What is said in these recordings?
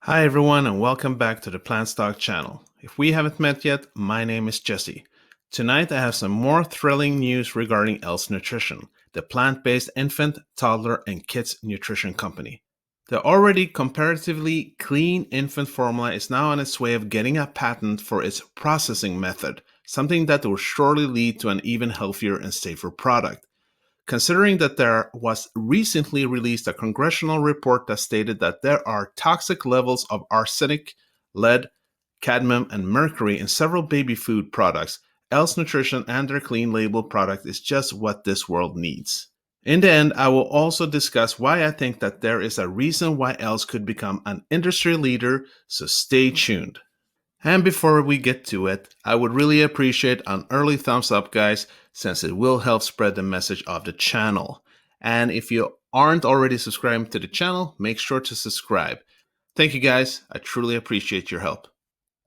Hi everyone and welcome back to the PlantStock channel. If we haven't met yet, my name is Jesse. Tonight I have some more thrilling news regarding Else Nutrition, the plant-based infant, toddler, and kids nutrition company. The already comparatively clean infant formula is now on its way of getting a patent for its processing method, something that will surely lead to an even healthier and safer product. Considering that there was recently released a congressional report that stated that there are toxic levels of arsenic, lead, cadmium, and mercury in several baby food products, Else Nutrition and their clean label product is just what this world needs. In the end, I will also discuss why I think that there is a reason why Else could become an industry leader, so stay tuned. And before we get to it, I would really appreciate an early thumbs up, guys, since it will help spread the message of the channel. And if you aren't already subscribed to the channel, make sure to subscribe. Thank you, guys. I truly appreciate your help.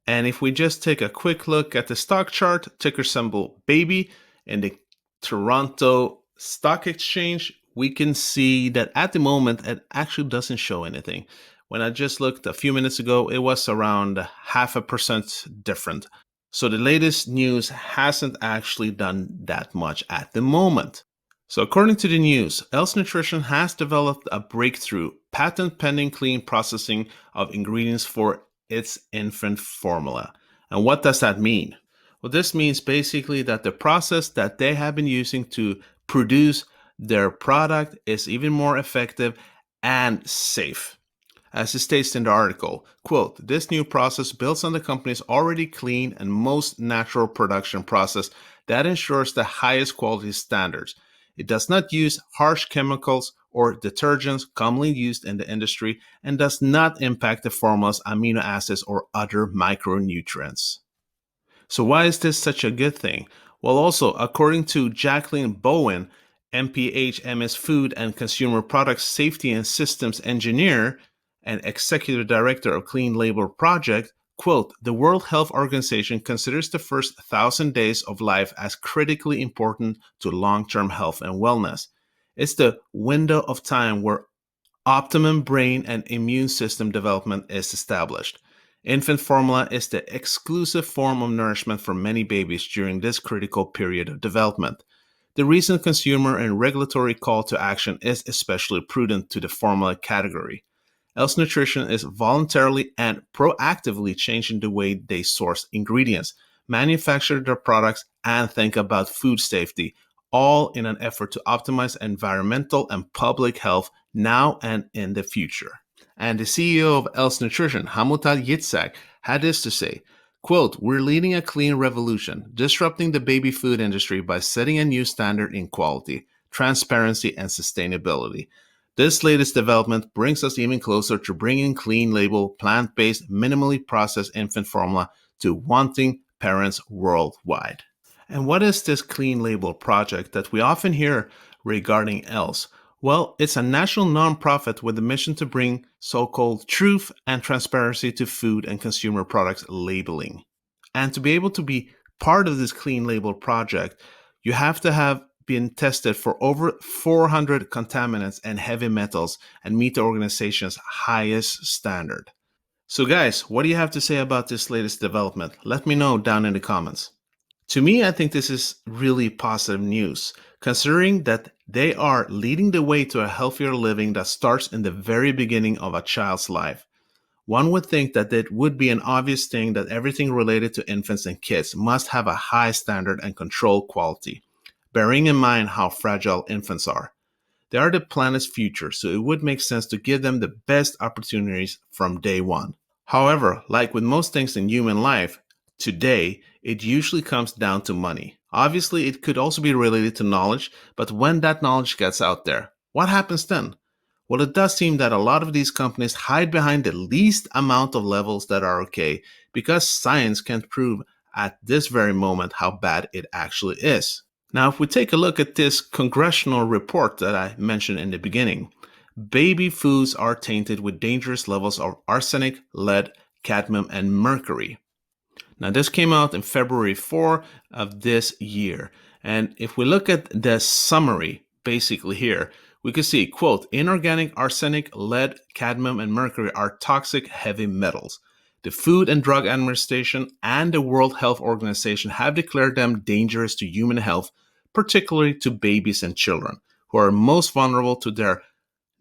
And if we just take a quick look at the stock chart, ticker symbol BABY, in the Toronto Stock Exchange, we can see that at the moment it actually doesn't show anything. When I just looked a few minutes ago, it was around 0.5% different. So the latest news hasn't actually done that much at the moment. So according to the news, Else Nutrition has developed a breakthrough patent-pending clean processing of ingredients for its infant formula. And what does that mean? Well, this means basically that the process that they have been using to produce their product is even more effective and safe. As it states in the article, quote, "This new process builds on the company's already clean and most natural production process that ensures the highest quality standards. It does not use harsh chemicals or detergents commonly used in the industry and does not impact the formula's amino acids or other micronutrients." So why is this such a good thing? Well, also, according to Jacqueline Bowen, MPHMS Food and Consumer Products Safety and Systems Engineer and Executive Director of Clean Label Project, quote, "The World Health Organization considers the first 1,000 days of life as critically important to long-term health and wellness. It's the window of time where optimum brain and immune system development is established. Infant formula is the exclusive form of nourishment for many babies during this critical period of development. The recent consumer and regulatory call to action is especially prudent to the formula category. Else Nutrition is voluntarily and proactively changing the way they source ingredients, manufacture their products, and think about food safety, all in an effort to optimize environmental and public health now and in the future." And the CEO of Else Nutrition, Hamutal Yitzhak, had this to say, quote, "We're leading a clean revolution, disrupting the baby food industry by setting a new standard in quality, transparency, and sustainability. This latest development brings us even closer to bringing clean label, plant-based, minimally processed infant formula to wanting parents worldwide." And what is this clean label project that we often hear regarding Else? Well, it's a national nonprofit with a mission to bring so-called truth and transparency to food and consumer products labeling. And to be able to be part of this clean label project, you have to have been tested for over 400 contaminants and heavy metals and meet the organization's highest standard. So guys, what do you have to say about this latest development? Let me know down in the comments. To me, I think this is really positive news, considering that they are leading the way to a healthier living that starts in the very beginning of a child's life. One would think that it would be an obvious thing that everything related to infants and kids must have a high standard and controlled quality, bearing in mind how fragile infants are. They are the planet's future, so it would make sense to give them the best opportunities from day one. However, like with most things in human life, today, it usually comes down to money. Obviously, it could also be related to knowledge, but when that knowledge gets out there, what happens then? Well, it does seem that a lot of these companies hide behind the least amount of levels that are okay because science can't prove at this very moment how bad it actually is. Now, if we take a look at this congressional report that I mentioned in the beginning, baby foods are tainted with dangerous levels of arsenic, lead, cadmium, and mercury. Now, this came out in February 4 of this year. And if we look at the summary, basically here, we could see, quote, inorganic arsenic, lead, cadmium, and mercury are toxic heavy metals. The Food and Drug Administration and the World Health Organization have declared them dangerous to human health, particularly to babies and children, who are most vulnerable to their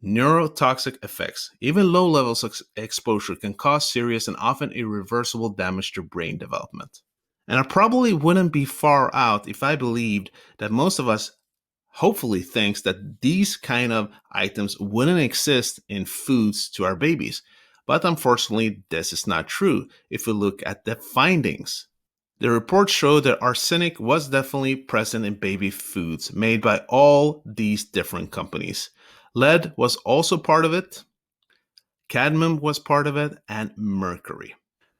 neurotoxic effects. Even low levels of exposure can cause serious and often irreversible damage to brain development. And I probably wouldn't be far out if I believed that most of us hopefully thinks that these kind of items wouldn't exist in foods to our babies. But unfortunately, this is not true if we look at the findings. The report showed that arsenic was definitely present in baby foods made by all these different companies. Lead was also part of it, cadmium was part of it, and mercury.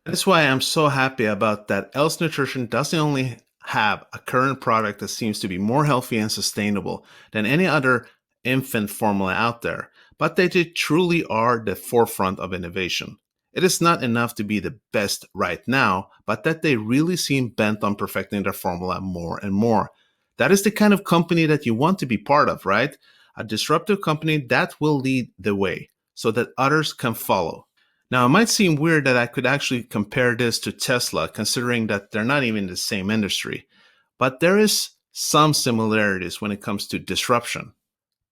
That's why I'm so happy about that Else Nutrition doesn't only have a current product that seems to be more healthy and sustainable than any other infant formula out there, but they truly are the forefront of innovation. It is not enough to be the best right now, but that they really seem bent on perfecting their formula more and more. That is the kind of company that you want to be part of, right? A disruptive company that will lead the way so that others can follow. Now, it might seem weird that I could actually compare this to Tesla, considering that they're not even in the same industry, but there is some similarities when it comes to disruption.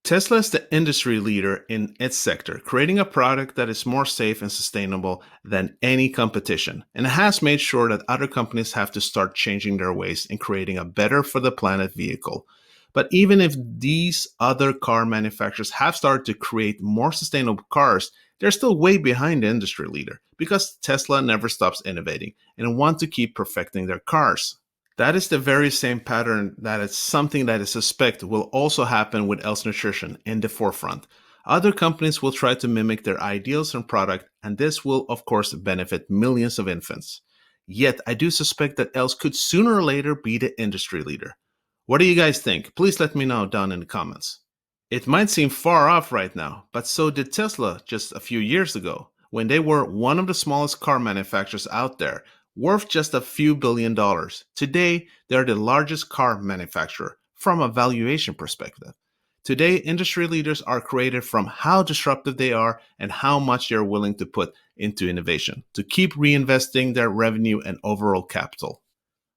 Tesla is the industry leader in its sector, creating a product that is more safe and sustainable than any competition, and it has made sure that other companies have to start changing their ways and creating a better for the planet vehicle. But even if these other car manufacturers have started to create more sustainable cars, they're still way behind the industry leader because Tesla never stops innovating and want to keep perfecting their cars. That is the very same pattern that is something that I suspect will also happen with Else Nutrition in the forefront. Other companies will try to mimic their ideals and product, and this will of course benefit millions of infants. Yet I do suspect that Else could sooner or later be the industry leader. What do you guys think? Please let me know down in the comments. It might seem far off right now, but so did Tesla just a few years ago, when they were one of the smallest car manufacturers out there, worth just a few $1 billion. Today, they're the largest car manufacturer from a valuation perspective. Today, industry leaders are created from how disruptive they are and how much they're willing to put into innovation to keep reinvesting their revenue and overall capital.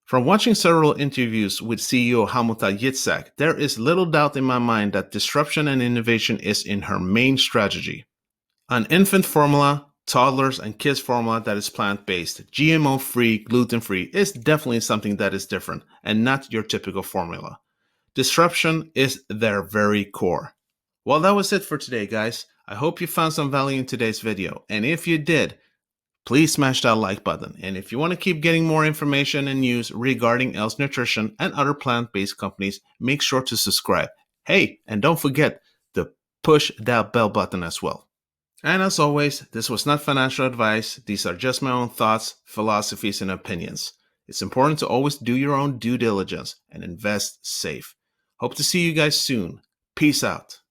From watching several interviews with CEO Hamuta Yitzhak, there is little doubt in my mind that disruption and innovation is in her main strategy. An infant formula, toddlers and kids formula that is plant-based, GMO-free, gluten-free is definitely something that is different and not your typical formula. Disruption is their very core. Well, that was it for today, guys. I hope you found some value in today's video, and if you did, please smash that like button. And if you want to keep getting more information and news regarding Else Nutrition and other plant-based companies, make sure to subscribe. Hey, and don't forget to push that bell button as well. And as always, this was not financial advice. These are just my own thoughts, philosophies, and opinions. It's important to always do your own due diligence and invest safe. Hope to see you guys soon. Peace out.